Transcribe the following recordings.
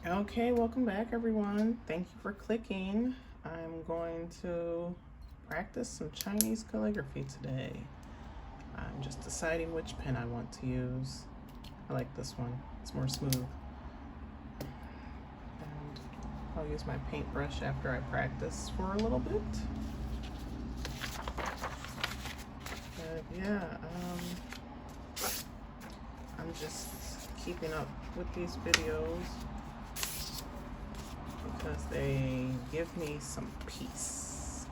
Okay, welcome back everyone. Thank you for clicking. I'm going to practice some Chinese calligraphy today. I'm just deciding which pen I want to use. I like this one, it's more smooth. And I'll use my paintbrush after I practice for a little bit. But yeah, I'm just keeping up with these videos because they give me some peace.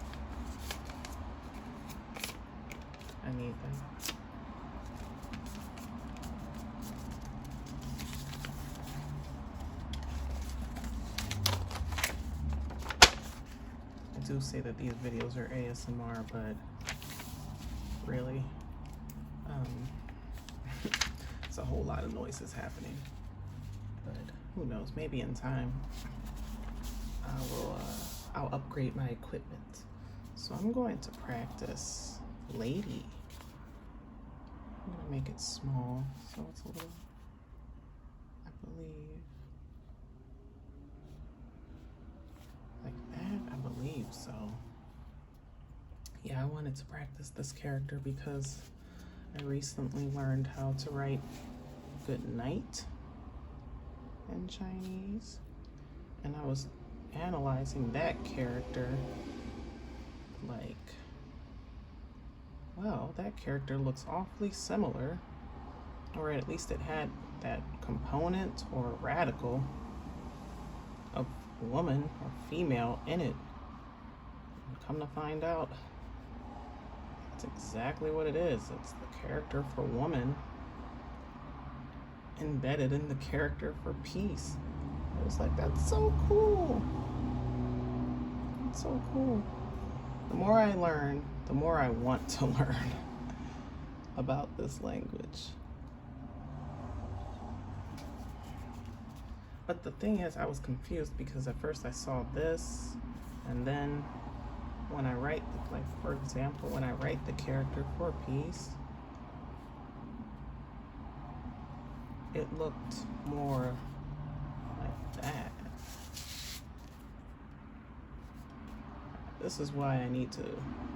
I need them. I do say that these videos are ASMR, but really, it's a whole lot of noises happening. But who knows, maybe in time I'll upgrade my equipment. So I'm going to practice Lady. I'm gonna make it small so it's a little, I believe, like that. I believe so. Yeah, I wanted to practice this character because I recently learned how to write good night in Chinese, and I was analyzing that character like, well, that character looks awfully similar, or at least it had that component or radical of woman or female in it. And come to find out, that's exactly what it is. It's the character for woman embedded in the character for peace. I was like, that's so cool. It's so cool. The more I learn, the more I want to learn about this language. But the thing is, I was confused because at first I saw this, and then when I write, like for example, when I write the character for peace, it looked more like that. This is why I need to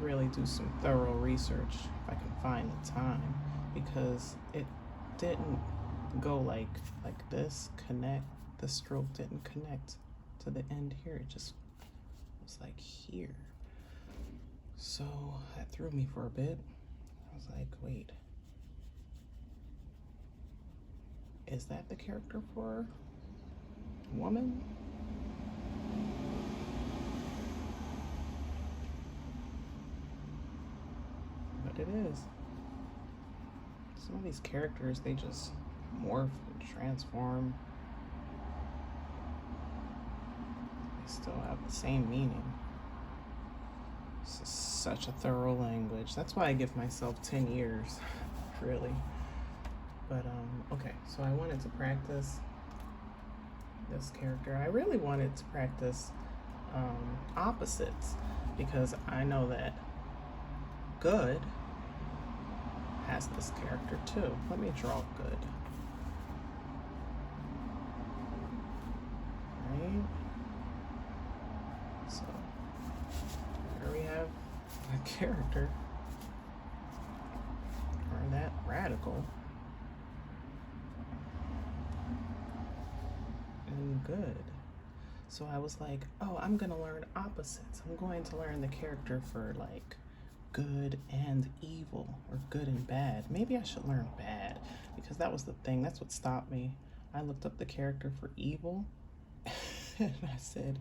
really do some thorough research if I can find the time, because it didn't go like this, connect, the stroke didn't connect to the end here, it just was like here. So that threw me for a bit. I was like, wait, is that the character for woman? But it is. Some of these characters, they just morph and transform. They still have the same meaning. This is such a thorough language. That's why I give myself 10 years, really. But okay, so I wanted to practice this character. I really wanted to practice opposites, because I know that good has this character too. Let me draw good. Right? So here we have a character, or that radical, and good. So I was like, oh, I'm gonna learn opposites. I'm going to learn the character for like good and evil, or good and bad. Maybe I should learn bad, because that was the thing. That's what stopped me. I looked up the character for evil and I said,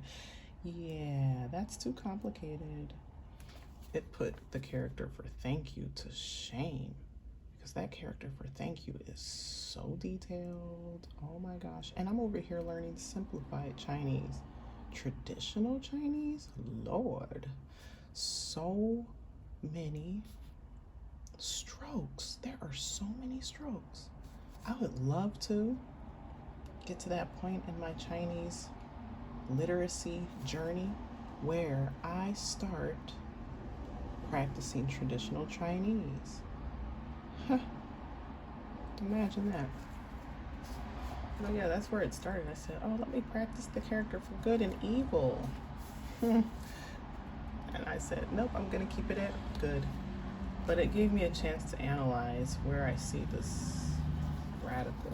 yeah, that's too complicated. It put the character for thank you to shame, because that character for thank you is so detailed. Oh my gosh. And I'm over here learning simplified Chinese. Traditional Chinese? Lord. So many strokes. There are so many strokes. I would love to get to that point in my Chinese literacy journey where I start practicing traditional Chinese. Huh. Imagine that. But yeah, that's where it started. I said, oh, let me practice the character for good and evil. And I said, nope, I'm gonna keep it at good. But it gave me a chance to analyze where I see this radical.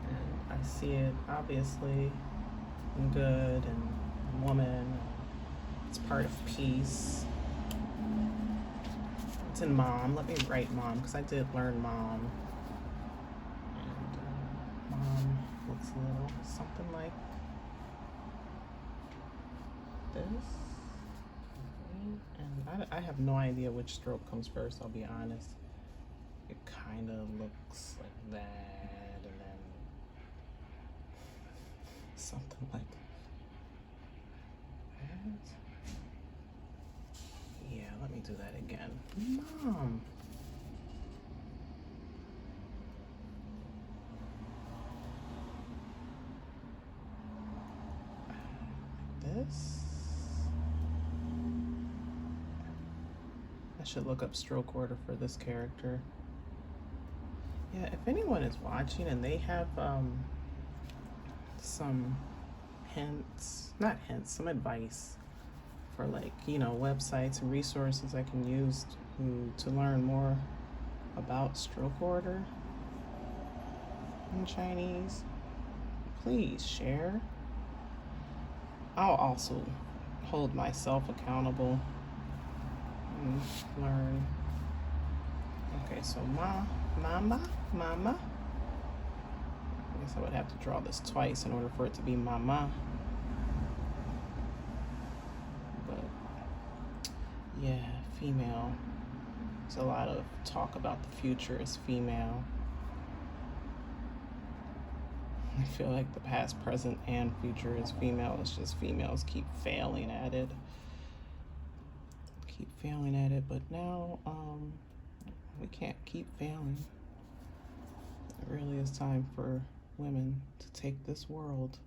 And I see it obviously in good and woman. It's part of peace. It's in mom. Let me write mom because I did learn mom. And mom looks a little something like this. And I have no idea which stroke comes first, I'll be honest. It kind of looks like that, and then something like that. Yeah, let me do that again. Mom. This. I should look up stroke order for this character. Yeah, if anyone is watching and they have some hints, not hints, some advice for, like, you know, websites and resources I can use to learn more about stroke order in Chinese, please share. I'll also hold myself accountable and learn. Okay, so mama. I guess I would have to draw this twice in order for it to be mama. But yeah, female. There's a lot of talk about the future as female. I feel like the past, present, and future is female. It's just females keep failing at it. But now we can't keep failing. It really is time for women to take this world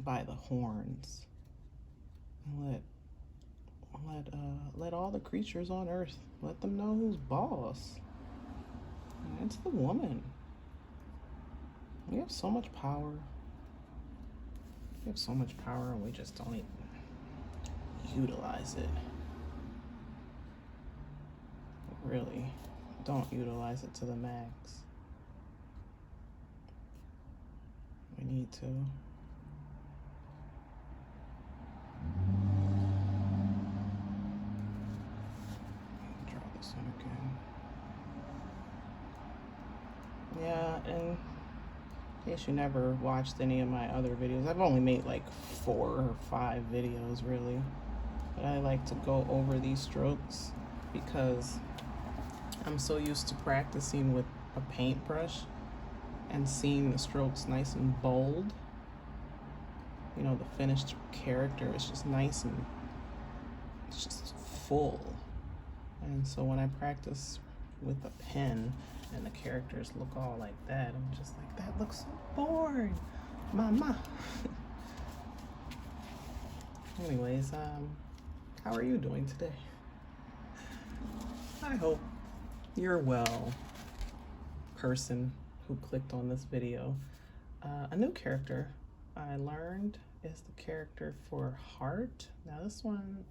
by the horns and let all the creatures on earth, let them know who's boss. And it's the woman. We have so much power. And we just don't even utilize it. Really don't utilize it to the max. We need to. Draw this one again. Yeah, and in case you never watched any of my other videos, I've only made like 4 or 5 videos really, but I like to go over these strokes because I'm so used to practicing with a paintbrush and seeing the strokes nice and bold. You know, the finished character is just nice and it's just full. And so when I practice with a pen and the characters look all like that, I'm just like, that looks so boring, mama. Anyways, how are you doing today? I hope you're well, person who clicked on this video. A new character I learned is the character for heart. Now this one,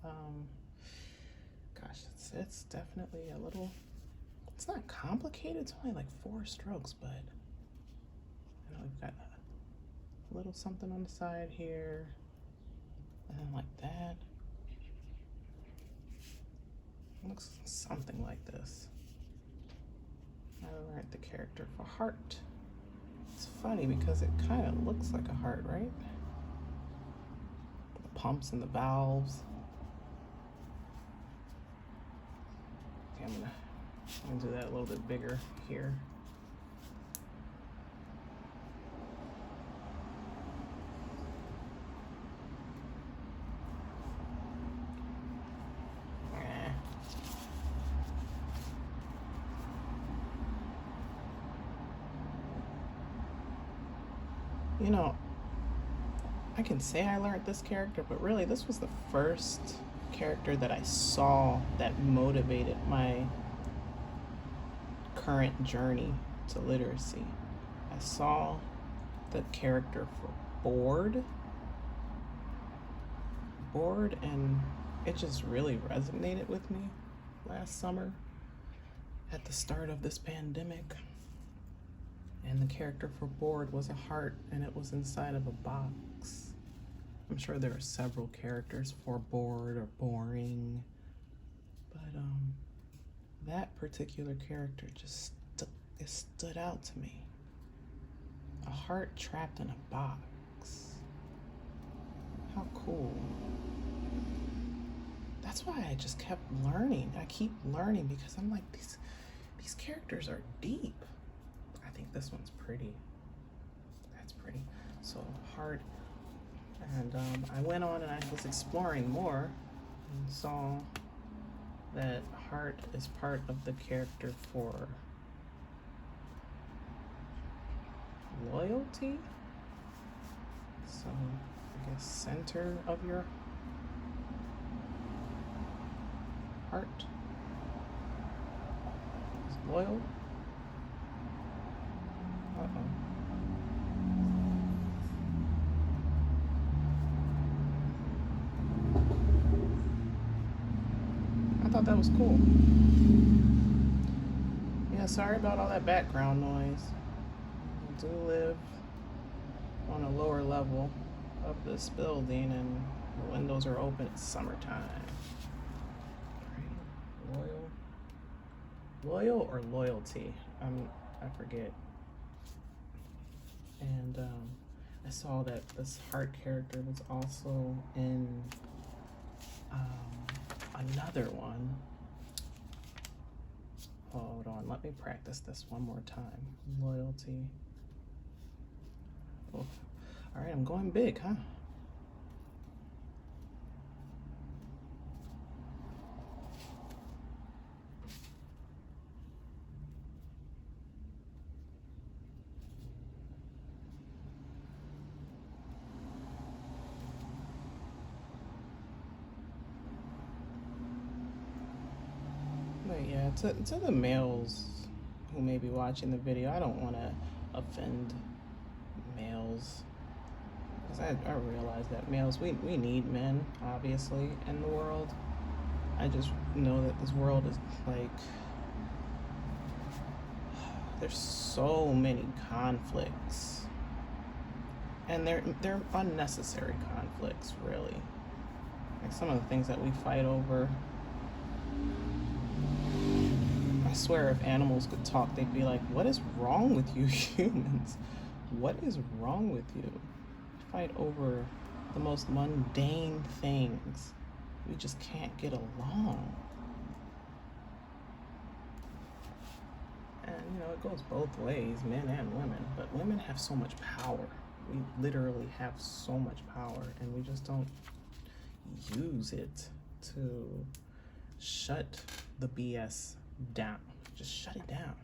gosh, it's definitely a little, it's not complicated. It's only like 4 strokes, but you know, we've got a little something on the side here, and then like that. It looks something like this. I learned the character for heart. It's funny because it kind of looks like a heart, right? The pumps and the valves. Okay, I'm gonna do that a little bit bigger here. You know, I can say I learned this character, but really this was the first character that I saw that motivated my current journey to literacy. saw the character for bored, and it just really resonated with me last summer at the start of this pandemic. And the character for bored was a heart, and it was inside of a box. I'm sure there are several characters for bored or boring, but that particular character just it stood out to me. A heart trapped in a box. How cool. That's why I just kept learning. I keep learning because I'm like, these characters are deep. I think this one's pretty. That's pretty. So heart. And I went on and I was exploring more and saw that heart is part of the character for loyalty. So I guess center of your heart is loyal. Uh-oh. I thought that was cool. Yeah, sorry about all that background noise. I do live on a lower level of this building and the windows are open. It's summertime. Right. Loyal or loyalty? I forget. And I saw that this heart character was also in another one. Hold on, let me practice this one more time. Loyalty. Oh. All right, I'm going big, huh? But yeah, to the males who may be watching the video, I don't want to offend males. Because I realize that males, we need men, obviously, in the world. I just know that this world is like, there's so many conflicts. And they're unnecessary conflicts, really. Like some of the things that we fight over. I swear if animals could talk, they'd be like, what is wrong with you humans? What is wrong with you? Fight over the most mundane things. We just can't get along. And you know, it goes both ways, men and women, but women have so much power. We literally have so much power, and we just don't use it to shut the BS down. Just shut it down.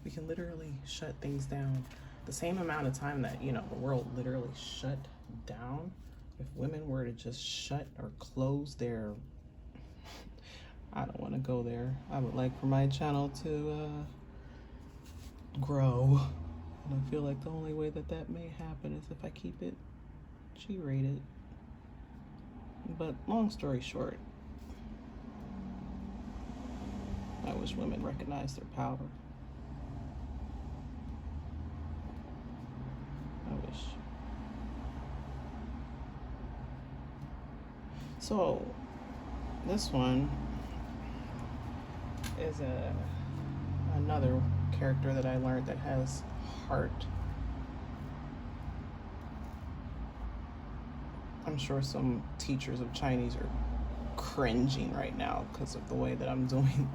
We can literally shut things down the same amount of time that, you know, the world literally shut down. If women were to just shut or close their, I don't want to go there. I would like for my channel to grow. And I feel like the only way that that may happen is if I keep it G-rated. But long story short, I wish women recognize their power. I wish. So, this one is another character that I learned that has heart. I'm sure some teachers of Chinese are cringing right now because of the way that I'm doing,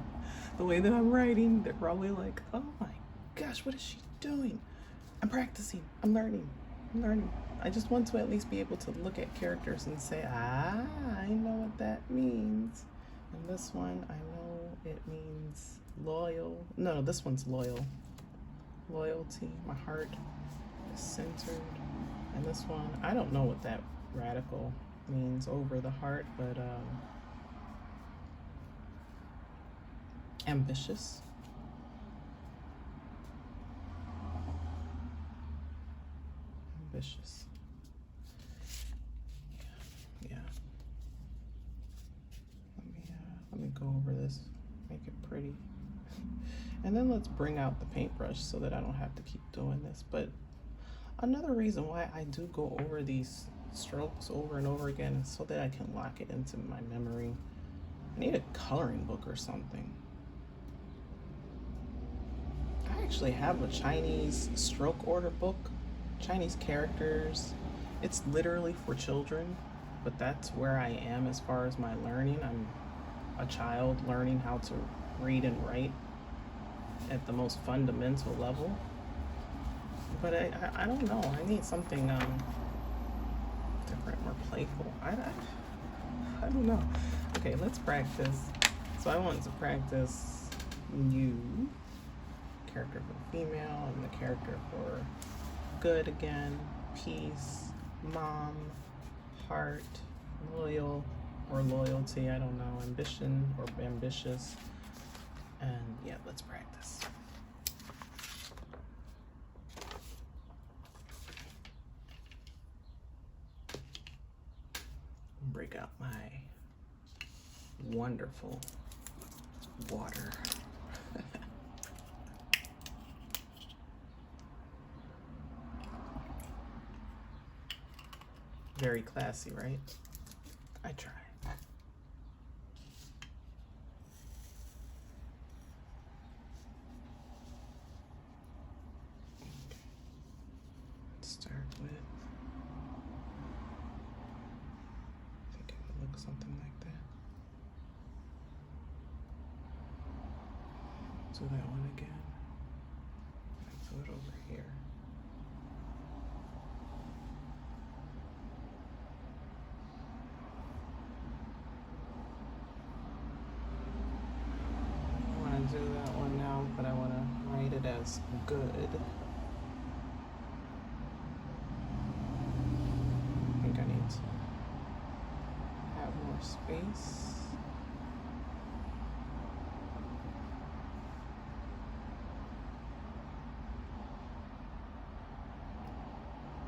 the way that I'm writing. They're probably like, oh my gosh, what is she doing? I'm practicing, I'm learning. I just want to at least be able to look at characters and say, I know what that means. And this one, I know it means loyal. No, this one's loyal. Loyalty, my heart is centered. And this one, I don't know what that radical means over the heart, but ambitious. ambitious. Yeah. Let me go over this, make it pretty. And then let's bring out the paintbrush so that I don't have to keep doing this. But another reason why I do go over these strokes over and over again is so that I can lock it into my memory. I need a coloring book or something. I actually have a Chinese stroke order book, Chinese characters. It's literally for children, but that's where I am as far as my learning. I'm a child learning how to read and write at the most fundamental level. But I don't know. I need something different, more playful. I don't know. Okay, let's practice. So I want to practice you, character for female, and the character for good again, peace, mom, heart, loyal or loyalty, I don't know, ambition or ambitious. And yeah, let's practice. Break out my wonderful water. Very classy, right? I try. Okay. Let's start with, I think it would look something like that. Do that one again. And put it over here. Do that one now, but I want to write it as good. I think I need to have more space.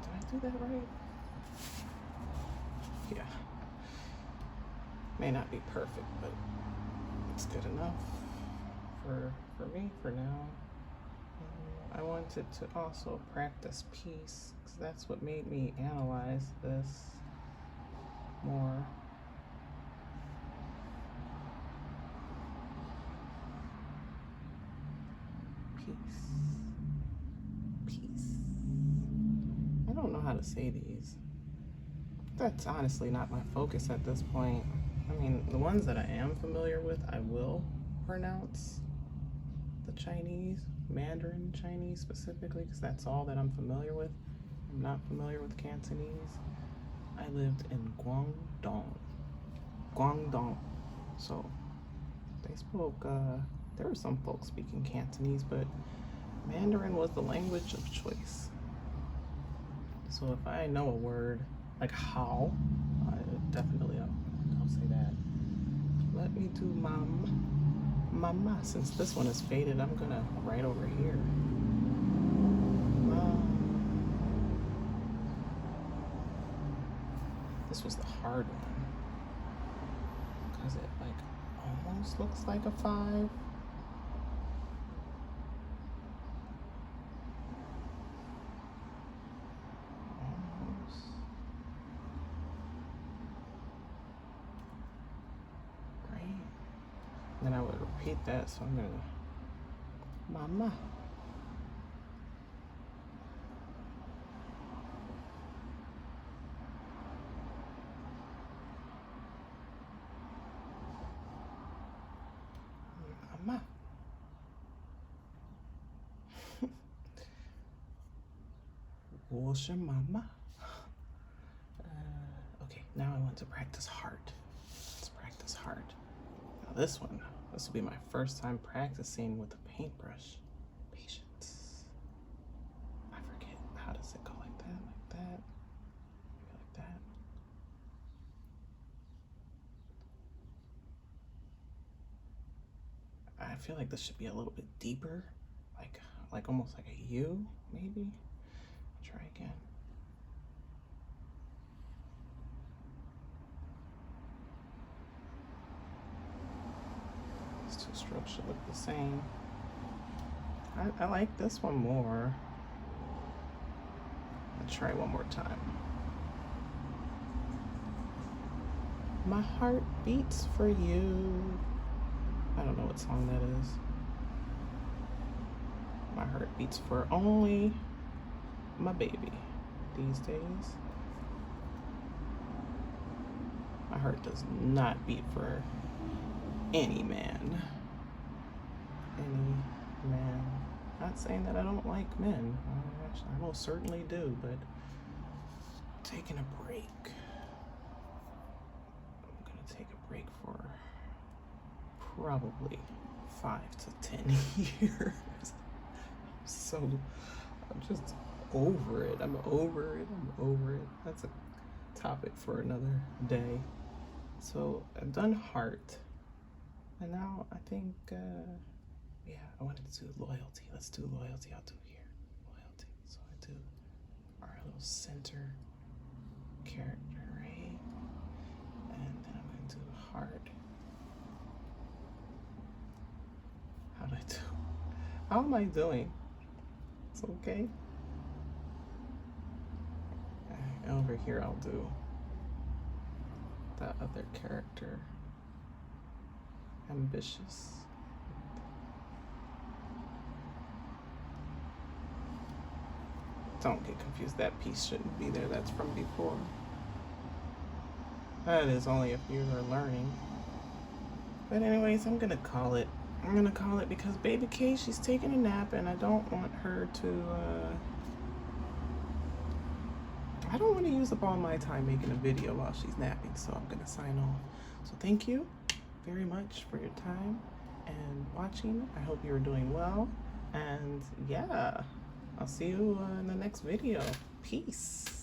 Did I do that right? Yeah. May not be perfect, but it's good enough. For me for now. I wanted to also practice peace because that's what made me analyze this more. Peace. Peace. I don't know how to say these. That's honestly not my focus at this point. I mean, the ones that I am familiar with, I will pronounce. The Chinese, Mandarin Chinese specifically, because that's all that I'm familiar with. I'm not familiar with Cantonese. I lived in Guangdong. So they spoke, there were some folks speaking Cantonese, but Mandarin was the language of choice. So if I know a word, like how, I definitely I'll say that. Let me do mama. Since this one is faded, I'm gonna write over here. This was the hard one because it like almost looks like a 5. Almost. Right. Then I would repeat that, so I'm gonna mama. Mama. What's your mama? Okay, now I want to practice heart. Let's practice heart. Now this will be my first time practicing with a paintbrush. Patience. I forget, how does it go like that, like that, maybe like that. I feel like this should be a little bit deeper, like almost like a U, maybe. Try again. two strokes should look the same. I like this one more. I'll try one more time. My heart beats for you. I don't know what song that is. My heart beats for only my baby these days. My heart does not beat for any man. Any man. Not saying that I don't like men. I most certainly do, but taking a break. I'm gonna take a break for probably 5 to 10 years. I'm just over it. I'm over it. That's a topic for another day. So I've done heart, and now I think, yeah, I wanted to do loyalty. Let's do loyalty. I'll do here, loyalty. So I do our little center character, right? And then I'm gonna do heart. How do I do? How am I doing? It's okay. Over here I'll do that other character. Ambitious. Don't get confused, that piece shouldn't be there, that's from before. That is only if you are learning. But anyways, I'm gonna call it. I'm gonna call it because baby K, she's taking a nap and I don't want her to, I don't want to use up all my time making a video while she's napping, so I'm gonna sign off. So thank you very much for your time and watching. I hope you're doing well, and yeah, I'll see you in the next video. Peace.